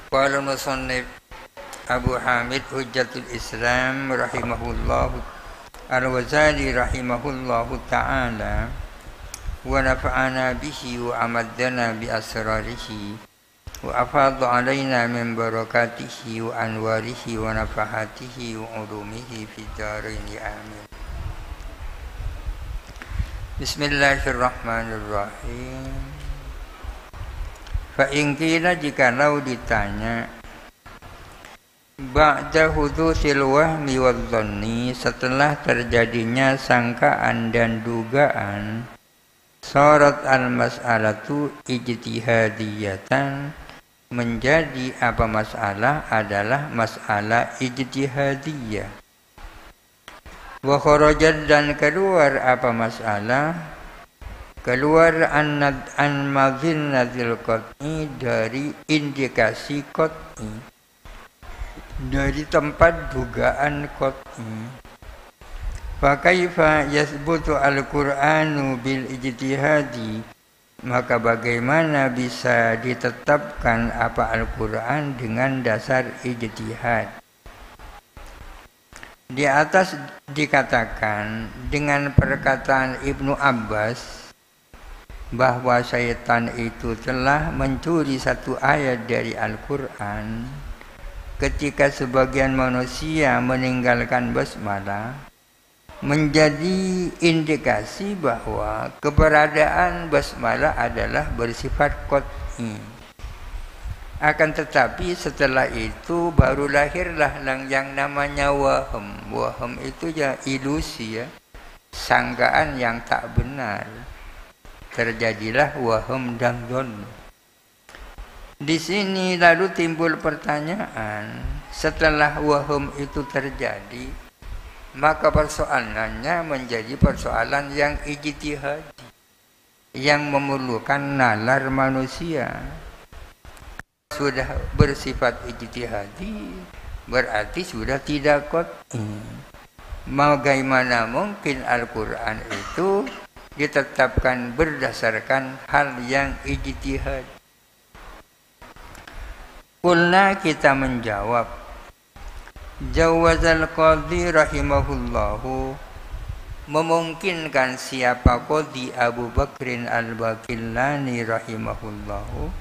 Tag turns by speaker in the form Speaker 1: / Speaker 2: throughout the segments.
Speaker 1: Qala musannif Abu Hamid Hujjatul Islam rahimahullah Al-Ghazali rahimahullahu ta'ala wa nafa'ana bihi wa amaddana bi asrarihi wa afadha alaina min barakatihi wa anwarihi wa nafahatihi wa ulumihi fid dharain amin. Bismillahirrahmanirrahim. Fa'ingkila jikalau ditanya ba'da hudutsil wahmi wadh-dhanni, setelah terjadinya sangkaan dan dugaan, syarat al-mas'alatu ijtihadiyatan, menjadi apa masalah adalah masalah ijtihadiyah. Wa kharajat, dan keluar apa masalah, keluar an madhinnatil qat'i, dari indikasi qat'i, dari tempat dugaan qat'i. Fa kaifa yasbutu al-Qur'anu bil ijtihadi, maka bagaimana bisa ditetapkan apa Al-Qur'an dengan dasar ijtihad? Di atas dikatakan dengan perkataan Ibnu Abbas bahwa syaitan itu telah mencuri satu ayat dari Al-Quran ketika sebagian manusia meninggalkan basmalah, menjadi indikasi bahwa keberadaan basmalah adalah bersifat qat'i. Akan tetapi setelah itu baru lahirlah yang namanya waham. Waham itu ya ilusi, ya, sangkaan yang tak benar. Terjadilah waham dan dhon. Di sini lalu timbul pertanyaan, setelah waham itu terjadi, maka persoalannya menjadi persoalan yang ijtihadi, yang memerlukan nalar manusia. Sudah bersifat ijtihadi, berarti sudah tidak qat'i. Bagaimana mungkin Al-Quran itu ditetapkan berdasarkan hal yang ijtihad? Qulna, kita menjawab, jawazal qadhi rahimahullahu, memungkinkan siapa qadhi Abu Bakrin al-Baqillani rahimahullahu,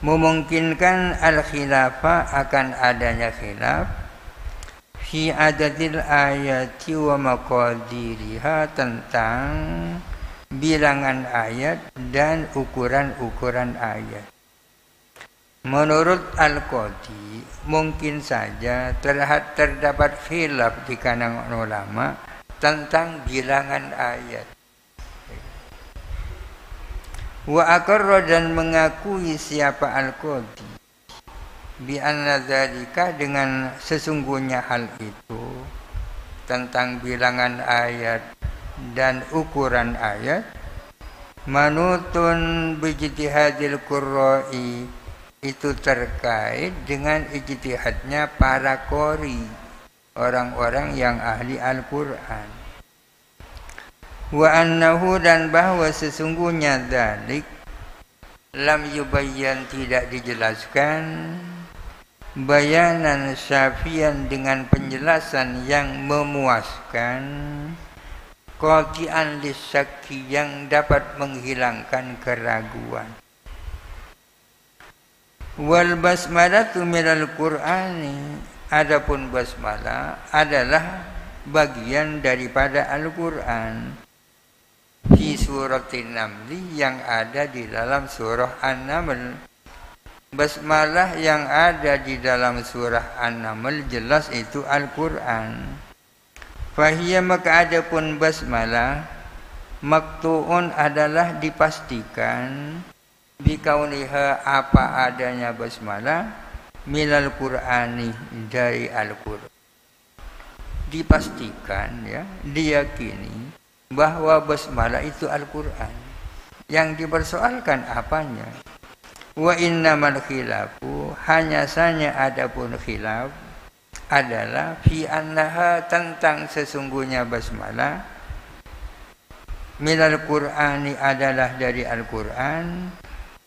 Speaker 1: memungkinkan al-khilafah, akan adanya khilaf fi adadil ayati wa maqadiriha, tentang bilangan ayat dan ukuran-ukuran ayat. Menurut Al-Qadhi, mungkin saja terdapat khilaf di kalangan ulama tentang bilangan ayat. Wa aqarra, dan mengakui siapa Al-Qadhi bi anna dzalika, dengan sesungguhnya hal itu tentang bilangan ayat dan ukuran ayat, manutun bi ijtihadil qurra'i, itu terkait dengan ijtihadnya para qori, orang-orang yang ahli Al-Qur'an. Wa annahu, dan bahwa sesungguhnya dzalik lam yubayyan, tidak dijelaskan, bayanan syafian, dengan penjelasan yang memuaskan, qati'an lisyakki, yang dapat menghilangkan keraguan. Wal basmalatu minal Qur'ani, adapun basmalah adalah bagian daripada Al-Qur'an. Fi suratin Namli, yang ada di dalam surah An-Naml. Basmalah yang ada di dalam surah An-Naml jelas itu Al-Qur'an. Fahiyya, maka adapun basmalah, maktu'un, adalah dipastikan, bikauniha, apa adanya basmalah, minal Qur'ani, dari Al-Qur'an. Dipastikan, ya, diyakini bahwa basmalah itu Al-Qur'an. Yang dipersoalkan apanya? Wa innamal khilafu, hanya saja adapun khilaf adalah fi annaha, tentang sesungguhnya basmalah, minal Qur'ani, adalah dari Al-Qur'an,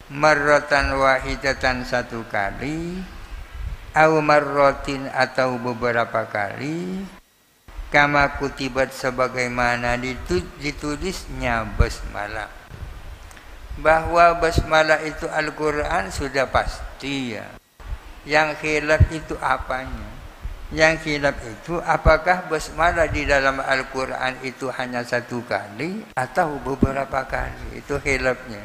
Speaker 1: marratan wahidatan satu kali, au marratin atau beberapa kali, kama kutibat sebagaimana ditulisnya basmalah. Bahwa basmalah itu Al-Quran sudah pasti ya. Yang khilaf itu apanya? Yang khilaf itu apakah basmalah di dalam Al-Quran itu hanya satu kali atau beberapa kali? Itu khilafnya.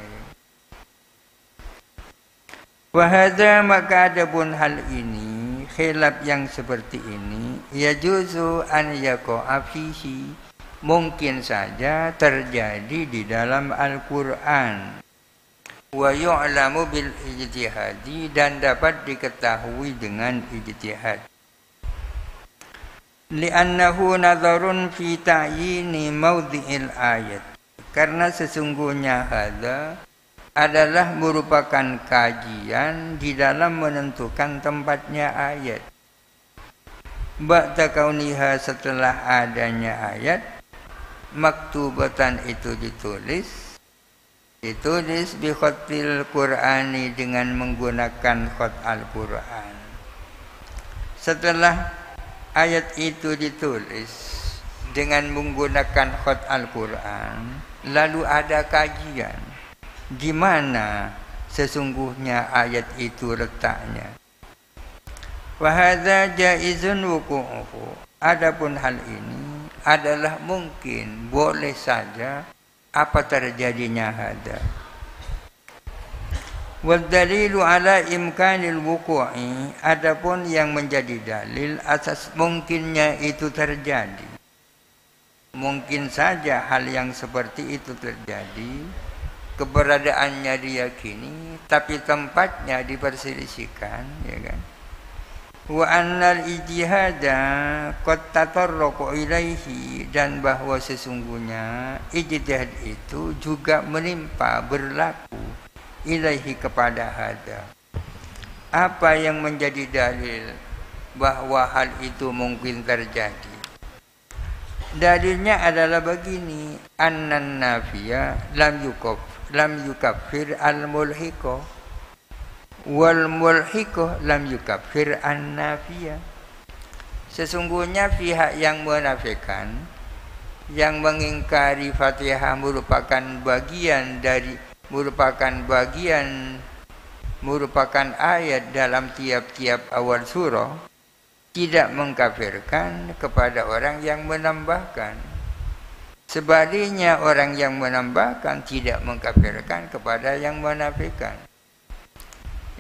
Speaker 1: Wahada maka adapun hal ini, khilaf yang seperti ini, yajuzu an yaqa'a fihi, mungkin saja terjadi di dalam Al-Quran. Wa yu'lamu bil ijtihadi, dan dapat diketahui dengan ijtihad. Li'annahu nadharun fi ta'yini mawdhi'il ayat, karena sesungguhnya hadza adalah merupakan kajian di dalam menentukan tempatnya ayat. Ba'da kauniha, setelah adanya ayat, maktubatan itu ditulis bi khatil Qur'ani, dengan menggunakan khat Al-Qur'an. Setelah ayat itu ditulis dengan menggunakan khat Al-Qur'an, lalu ada kajian di mana sesungguhnya ayat itu letaknya. Wa hadza jaizun wuqu'uhu, adapun hal ini adalah mungkin, boleh saja apa terjadinya hadza. Wal dalilu ala imkanil wuqu'i, adapun yang menjadi dalil atas mungkinnya itu terjadi. Mungkin saja hal yang seperti itu terjadi, keberadaannya diyakini, tapi tempatnya diperselisihkan, ya kan? Wa annal ijtihada qad tatarraqu ilaihi, dan bahwa sesungguhnya ijtihad itu juga menimpa, berlaku ilaihi, kepada hadza. Apa yang menjadi dalil bahwa hal itu mungkin terjadi? Dalilnya adalah begini, annan nafiya lam yukaffir al-mulhiqah, wal mulhiqah lam yukaffir an-nafiyah. Sesungguhnya pihak yang menafikan, yang mengingkari Fatihah merupakan ayat dalam tiap-tiap awal surah, tidak mengkafirkan kepada orang yang menambahkan. Sebaliknya, orang yang menambahkan tidak mengkafirkan kepada yang menafikan.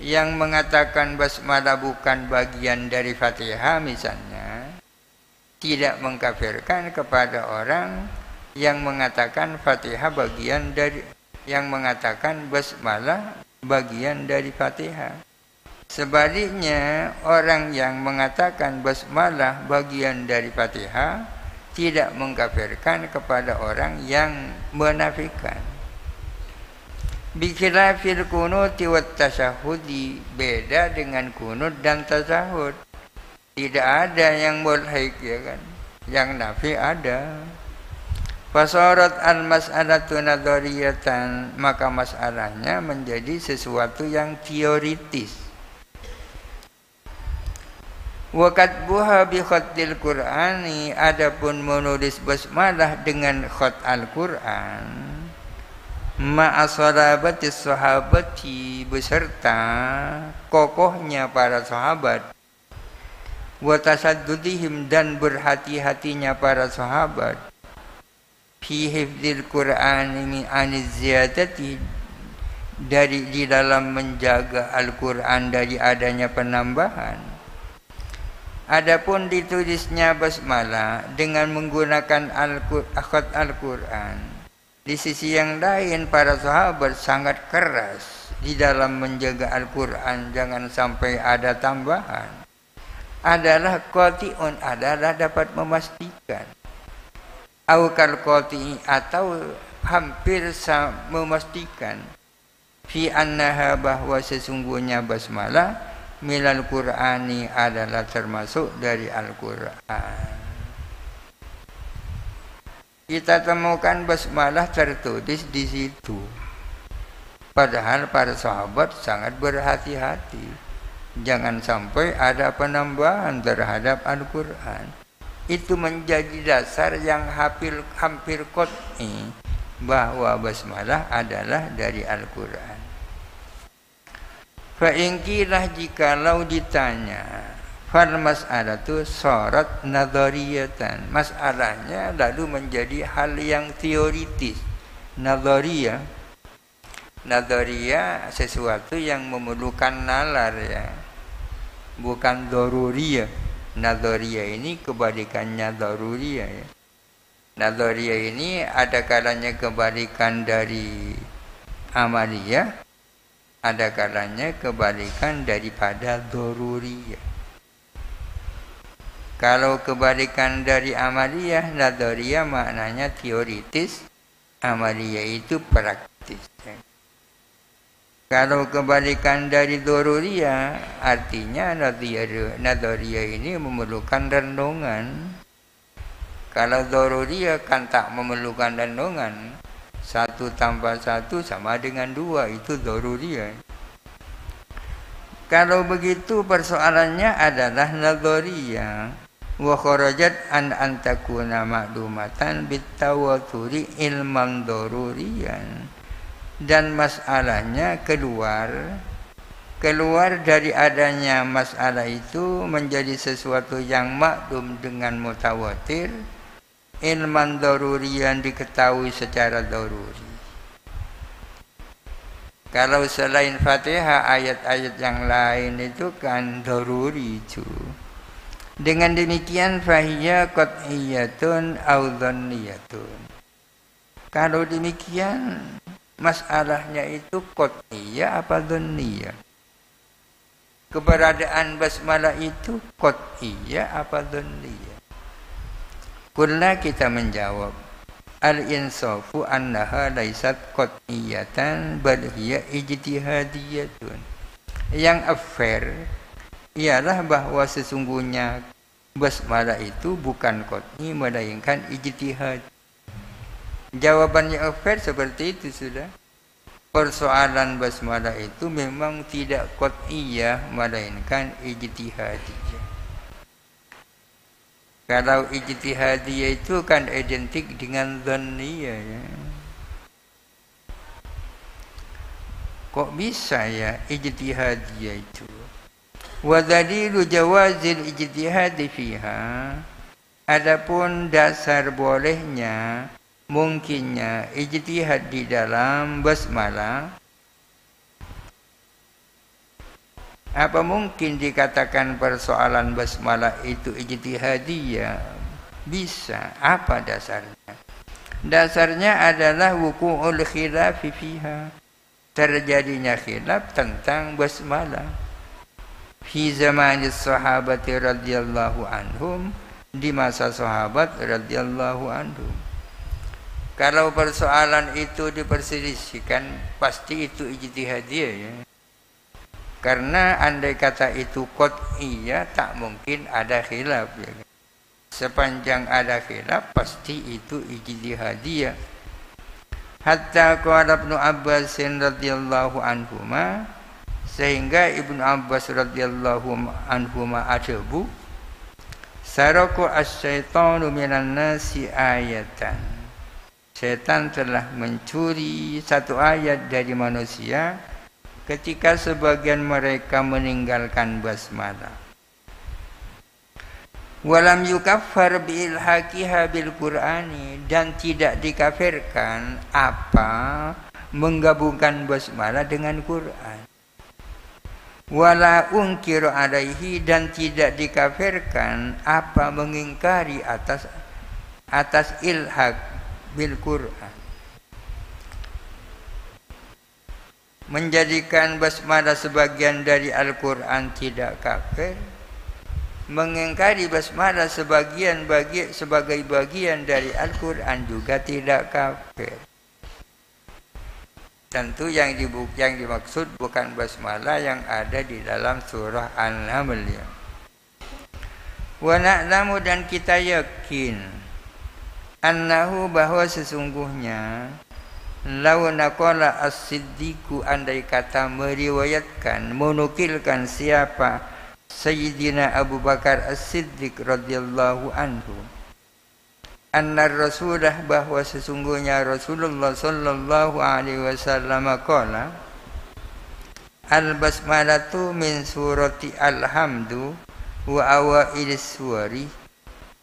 Speaker 1: Yang mengatakan basmalah bukan bagian dari Fatihah misalnya, tidak mengkafirkan kepada orang yang mengatakan Fatihah bagian dari, yang mengatakan basmalah bagian dari Fatihah. Sebaliknya, orang yang mengatakan basmalah bagian dari Fatihah tidak mengkafirkan kepada orang yang menafikan. Bikhilafil kunuti wat tasyahudi, beda dengan kunut dan tasyahud. Tidak ada yang mulhik, ya kan? Yang nafi ada. Fasarat al-mas'alatu nadhariyatan, maka masalahnya menjadi sesuatu yang teoritis. Wa katbuha bi khatil Qur'ani, adapun menulis basmalah dengan khat Al-Qur'an, ma'asalabatis sahabati, beserta kokohnya para sahabat, wa tasaddudihim, dan berhati-hatinya para sahabat, fi hifdzil Qur'ani min aniz ziyadati, di dalam menjaga Al-Qur'an dari adanya penambahan. Adapun ditulisnya basmalah dengan menggunakan khat Al-Qur'an, di sisi yang lain para sahabat sangat keras di dalam menjaga Al-Qur'an jangan sampai ada tambahan. Adalah qati'un, adalah dapat memastikan. Awkal qati'i, atau hampir memastikan. Fi annaha, bahwa sesungguhnya basmalah milal Qur'ani, adalah termasuk dari Al-Qur'an. Kita temukan basmalah tertulis di situ. Padahal para sahabat sangat berhati-hati. Jangan sampai ada penambahan terhadap Al-Quran. Itu menjadi dasar yang hampir qat'i bahwa basmalah adalah dari Al-Quran. Fa'inkilah jikalau ditanya, fal mas'alatu syarat nadhariyatan. Masalahnya lalu menjadi hal yang teoritis. Nadhariyah sesuatu yang memerlukan nalar ya. Bukan daruriyah. Nadhariyah ini kebalikannya daruriyah ya. Nadhariyah ini ada kalanya kebalikan dari amaliyah, ada kalanya kebalikan daripada daruriyah. Kalau kebalikan dari amaliyah, nadhariyah maknanya teoritis, amaliyah itu praktis. Kalau kebalikan dari daruriyah, artinya nadhariyah ini memerlukan renungan. Kalau daruriyah kan tak memerlukan renungan. 1 tambah 1 sama dengan 2, itu daruriyah. Kalau begitu persoalannya adalah nadhariyah. Wa kharajat an antakuna ma'lumatan bitawaturi ilman daruriyan. Dan masalahnya keluar dari adanya masalah itu menjadi sesuatu yang maklum dengan mutawatir, ilman daruri yang diketahui secara daruri. Kalau selain Fatihah, ayat-ayat yang lain itu kan daruri itu. Dengan demikian fahiya qat'iyatun au dhanniyatun. Kalau demikian masalahnya itu qat'iyah apa dhanniyah? Keberadaan basmalah itu qat'iyah apa dhanniyah? Kulna kita menjawab, al-insafu annaha laysat qat'iyatan bal hiya ijtihadiyatun. Yang fair ialah bahwa sesungguhnya basmalah itu bukan qat'i melainkan ijtihad. Jawaban yang fair seperti itu sudah. Persoalan basmalah itu memang tidak qat'iyah melainkan ijtihadiyah. Kalau ijtihadiyah itu kan identik dengan dhanniyah ya. Kok bisa ya ijtihadiyah itu? Wa dalilu jawazil ijtihadi fiha. Adapun dasar bolehnya, mungkinnya ijtihad di dalam basmalah, apa mungkin dikatakan persoalan basmalah itu ijtihadiyah? Bisa. Apa dasarnya? Dasarnya adalah wuqu'ul khilafi fiha. Terjadinya khilaf tentang basmalah. Fi zamanis sahabati radhiyallahu anhum, di masa sahabat radhiyallahu anhum. Kalau persoalan itu diperselisihkan, pasti itu ijtihadiyah ya. Karena andai kata itu qat'iyah, tak mungkin ada khilaf ya. Sepanjang ada khilaf, pasti itu ijtihadiyah. Hatta qala Ibnu Abbas radhiyallahu anhuma, sehingga Ibnu Abbas radhiyallahu anhuma ajabu, saraqu asy-syaitanu minan nasi ayatan. Setan telah mencuri satu ayat dari manusia ketika sebagian mereka meninggalkan basmalah. Walam yukaffar biilhaqiha bil Qur'ani, dan tidak dikafirkan apa menggabungkan basmalah dengan Quran. Wala unkiru alaihi, dan tidak dikafirkan apa mengingkari atas ilhaq bil Quran. Menjadikan basmalah sebagian dari Al-Quran tidak kafir. Mengingkari basmalah sebagai bagian dari Al-Quran juga tidak kafir. Tentu yang dimaksud bukan basmalah yang ada di dalam surah An-Naml ya. Wa na'lamu, dan kita yakin, annahu, bahwa sesungguhnya Lau naqala as-siddiqu, andai kata meriwayatkan, menukilkan siapa Sayyidina Abu Bakar As-Siddiq radhiyallahu anhu, anna Rasulah, bahwa sesungguhnya Rasulullah sallallahu alaihi wasallam qala, al-basmalatu min surati alhamdu wa awailis suwari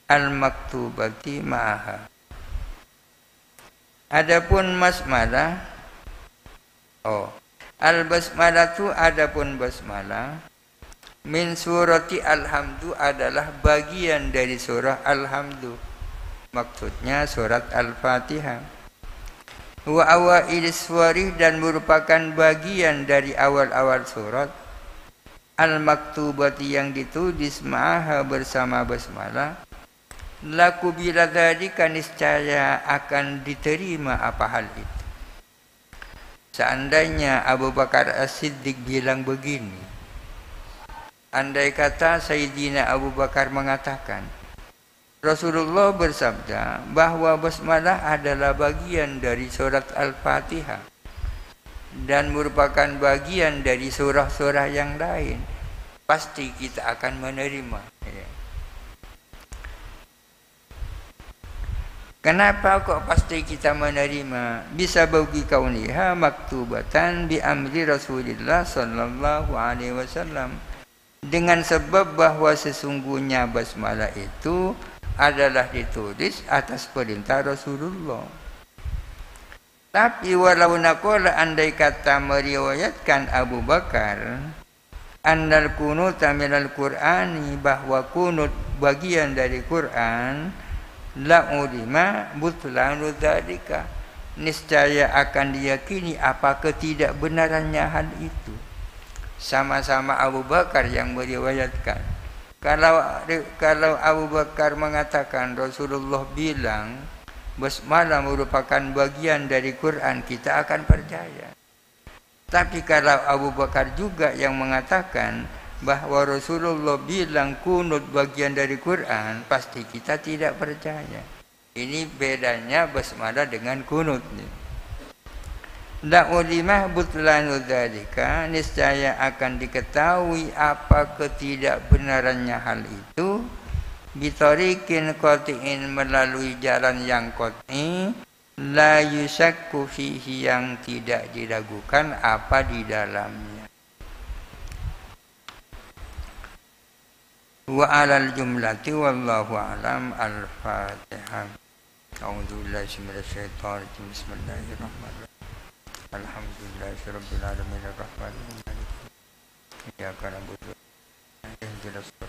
Speaker 1: al-maktubati ma'aha. Adapun basmalah, al-basmalatu, adapun basmalah, min surati alhamdu, adalah bagian dari surah alhamdu, maksudnya surat al-fatihah. Wa awailis suwari, dan merupakan bagian dari awal-awal surat al-maktubati, yang ditulis ma'aha, bersama basmalah. Laku bila dzalika, niscaya akan diterima apa hal itu. Seandainya Abu Bakar As-Siddiq bilang begini, andai kata Sayyidina Abu Bakar mengatakan, Rasulullah bersabda bahwa basmalah adalah bagian dari surat Al-Fatihah dan merupakan bagian dari surah-surah yang lain, pasti kita akan menerima. Kenapa kok pasti kita menerima? Bisa bagi kauniha maktubatan bi amri Rasulillah sallallahu alaihi wasallam, dengan sebab bahwa sesungguhnya basmalah itu adalah ditulis atas perintah Rasulullah. Tapi walau naqala, andai kata meriwayatkan Abu Bakar, annal kunuta minal Qur'ani, bahwa kunut bagian dari Quran, la ulima butlanu dzalika, niscaya akan diyakini apa ketidakbenarannya hal itu. Sama-sama Abu Bakar yang meriwayatkan. Kalau Abu Bakar mengatakan Rasulullah bilang basmalah merupakan bagian dari Quran, kita akan percaya. Tapi kalau Abu Bakar juga yang mengatakan bahwa Rasulullah bilang kunut bagian dari Quran, pasti kita tidak percaya. Ini bedanya basmalah dengan kunut. La ulimah butlanu dzalika, niscaya akan diketahui apa ketidakbenarannya hal itu, bitariqin qati'in, melalui jalan yang qati', la yusakku fihi, yang tidak diragukan apa di dalamnya. Wa alal jumlati wallahu alam. Al-Fatihah. A'udzubillahi minasyaitonir rajim. Bismillahirrahmanirrahim. Alhamdulillahirabbil alamin arrahmanir rahim. Iyyaka na'budu wa iyyaka nasta'in.